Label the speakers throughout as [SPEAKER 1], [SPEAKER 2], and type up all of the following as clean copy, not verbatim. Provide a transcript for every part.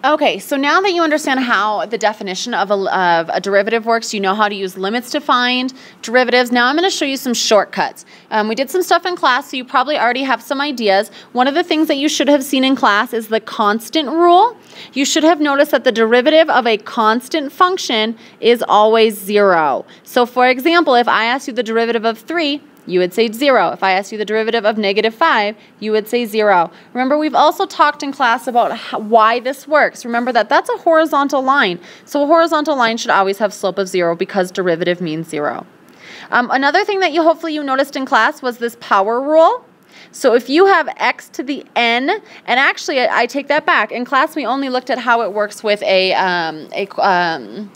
[SPEAKER 1] Okay, so now that you understand how the definition of a derivative works, you know how to use limits to find derivatives. Now I'm going to show you some shortcuts. We did some stuff in class, so you probably already have some ideas. One of the things that you should have seen in class is the constant rule. You should have noticed that the derivative of a constant function is always 0. So for example, if I asked you the derivative of 3, you would say 0. If I asked you the derivative of -5, you would say 0. Remember, we've also talked in class about why this works. Remember that that's a horizontal line. So a horizontal line should always have slope of 0 because derivative means 0. Another thing that hopefully you noticed in class was this power rule. So if you have x to the n, and actually I take that back. In class we only looked at how it works with a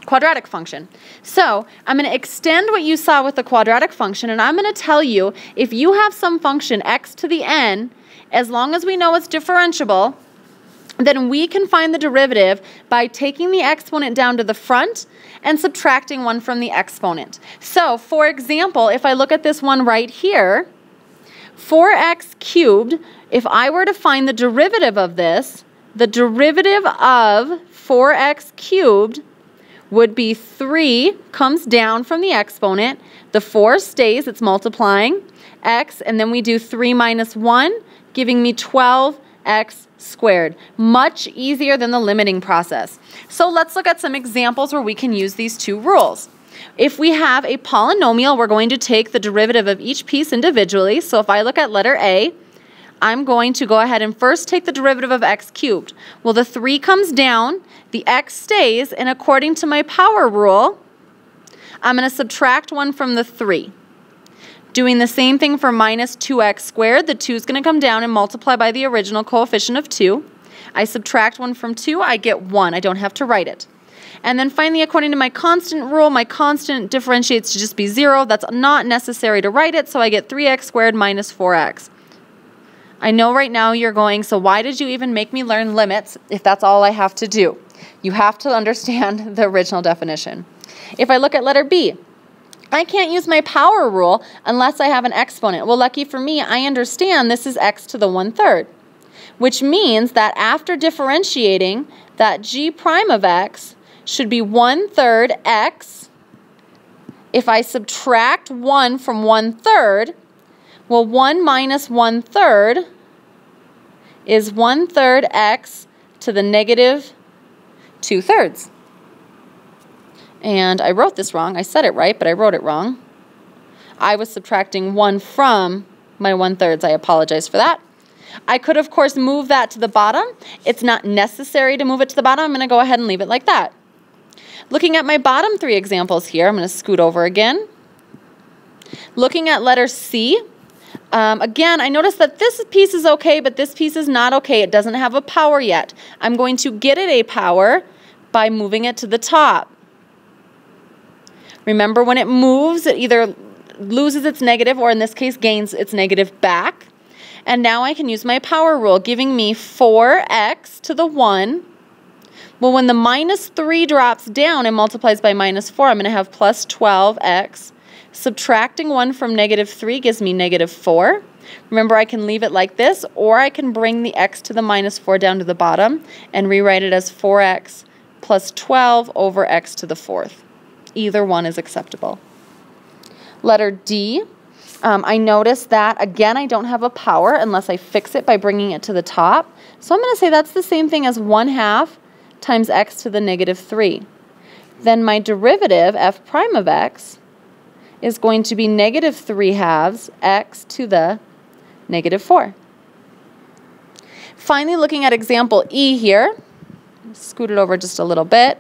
[SPEAKER 1] quadratic function. So I'm going to extend what you saw with the quadratic function, and I'm going to tell you if you have some function x to the n, as long as we know it's differentiable, then we can find the derivative by taking the exponent down to the front and subtracting 1 from the exponent. So for example, if I look at this one right here, 4x cubed, if I were to find the derivative of this, the derivative of 4x cubed would be 3 comes down from the exponent, the 4 stays, it's multiplying, x, and then we do 3 minus 1, giving me 12x squared. Much easier than the limiting process. So let's look at some examples where we can use these two rules. If we have a polynomial, we're going to take the derivative of each piece individually. So if I look at letter A, I'm going to go ahead and first take the derivative of x cubed. Well, the 3 comes down, the x stays, and according to my power rule, I'm going to subtract 1 from the 3. Doing the same thing for minus 2x squared, the 2 is going to come down and multiply by the original coefficient of 2. I subtract 1 from 2, I get 1. I don't have to write it. And then finally, according to my constant rule, my constant differentiates to just be 0. That's not necessary to write it, so I get 3x squared minus 4x. I know right now you're going, so why did you even make me learn limits if that's all I have to do? You have to understand the original definition. If I look at letter B, I can't use my power rule unless I have an exponent. Well, lucky for me, I understand this is x to the 1/3, which means that after differentiating, that g prime of x should be 1/3 x. If I subtract 1 from 1/3, well, 1 minus 1/3 is 1/3 x to the negative 2/3. And I wrote this wrong. I said it right, but I wrote it wrong. I was subtracting 1 from my 1/3. I apologize for that. I could, of course, move that to the bottom. It's not necessary to move it to the bottom. I'm going to go ahead and leave it like that. Looking at my bottom 3 examples here, I'm going to scoot over again. Looking at letter C, again, I noticed that this piece is okay, but this piece is not okay. It doesn't have a power yet. I'm going to get it a power by moving it to the top. Remember, when it moves, it either loses its negative or, in this case, gains its negative back. And now I can use my power rule, giving me 4x to the 1. Well, when the minus 3 drops down and multiplies by minus 4, I'm going to have plus 12x. Subtracting 1 from negative 3 gives me negative 4. Remember, I can leave it like this, or I can bring the x to the minus 4 down to the bottom and rewrite it as 4x plus 12 over x to the 4th. Either one is acceptable. Letter D, I noticed that, again, I don't have a power unless I fix it by bringing it to the top. So I'm going to say that's the same thing as 1/2 times x to the negative 3. Then my derivative, f prime of x, is going to be negative 3/2 x to the negative 4. Finally, looking at example E here, scoot it over just a little bit.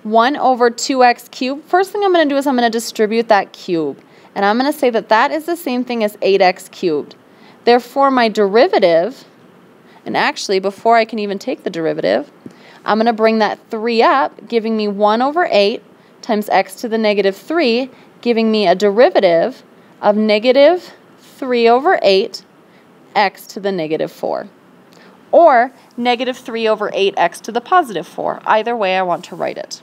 [SPEAKER 1] 1 over 2x cubed. First thing I'm going to do is I'm going to distribute that cube. And I'm going to say that that is the same thing as 8x cubed. Therefore, my derivative, and actually before I can even take the derivative, I'm going to bring that 3 up, giving me 1 over 8 times x to the negative 3, giving me a derivative of negative 3 over 8 x to the negative 4. Or negative 3 over 8x to the positive 4. Either way I want to write it.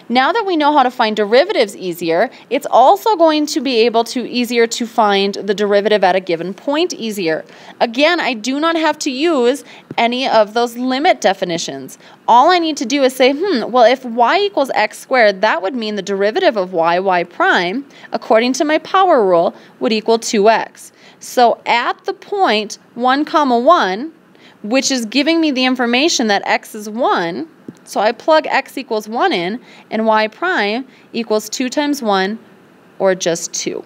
[SPEAKER 1] Now that we know how to find derivatives easier, it's also going to be easier to find the derivative at a given point easier. Again, I do not have to use any of those limit definitions. All I need to do is say, well, if y equals x squared, that would mean the derivative of y prime, according to my power rule, would equal 2x. So at the point 1, 1, which is giving me the information that x is 1, so I plug x equals 1 in, and y prime equals 2 times 1, or just 2.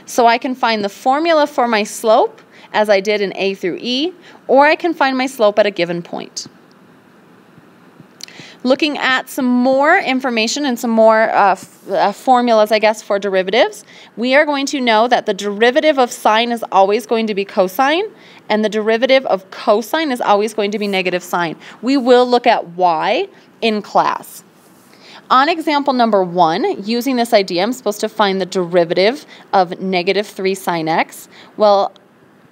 [SPEAKER 1] So I can find the formula for my slope, as I did in A through E, or I can find my slope at a given point. Looking at some more information and some more formulas, I guess, for derivatives, we are going to know that the derivative of sine is always going to be cosine, and the derivative of cosine is always going to be negative sine. We will look at y in class. On example number 1, using this idea, I'm supposed to find the derivative of negative 3 sine x. Well,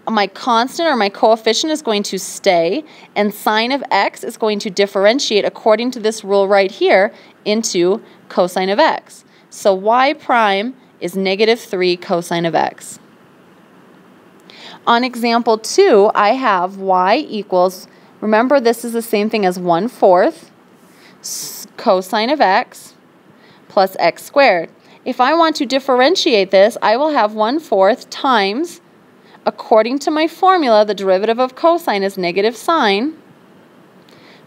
[SPEAKER 1] my constant or my coefficient is going to stay, and sine of x is going to differentiate according to this rule right here into cosine of x. So y prime is negative 3 cosine of x. On example 2, I have y equals, remember this is the same thing as 1/4 cosine of x plus x squared. If I want to differentiate this, I will have 1/4 times, according to my formula, the derivative of cosine is negative sine,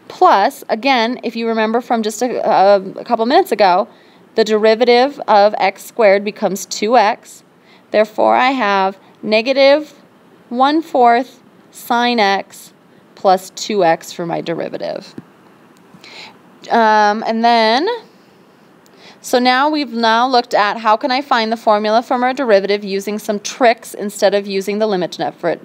[SPEAKER 1] plus, again, if you remember from just a couple minutes ago, the derivative of x squared becomes 2x. Therefore, I have negative 1/4 sine x plus 2x for my derivative. So now we've looked at how can I find the formula from our derivative using some tricks instead of using the limit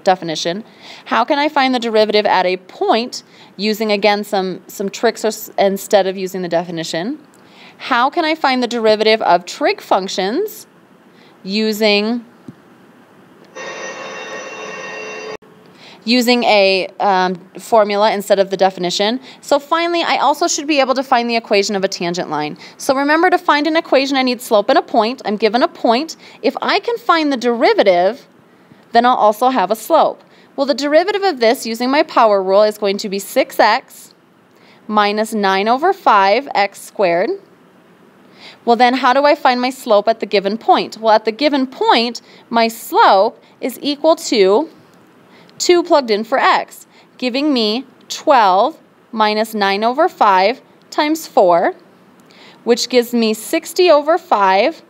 [SPEAKER 1] definition. How can I find the derivative at a point using, again, some tricks instead of using the definition. How can I find the derivative of trig functions using a formula instead of the definition. So finally, I also should be able to find the equation of a tangent line. So remember, to find an equation, I need slope and a point. I'm given a point. If I can find the derivative, then I'll also have a slope. Well, the derivative of this, using my power rule, is going to be 6x minus 9/5x squared. Well, then how do I find my slope at the given point? Well, at the given point, my slope is equal to 2 plugged in for x, giving me 12 minus 9/5 times 4, which gives me 60/5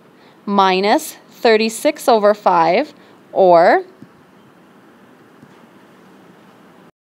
[SPEAKER 1] minus 36/5, or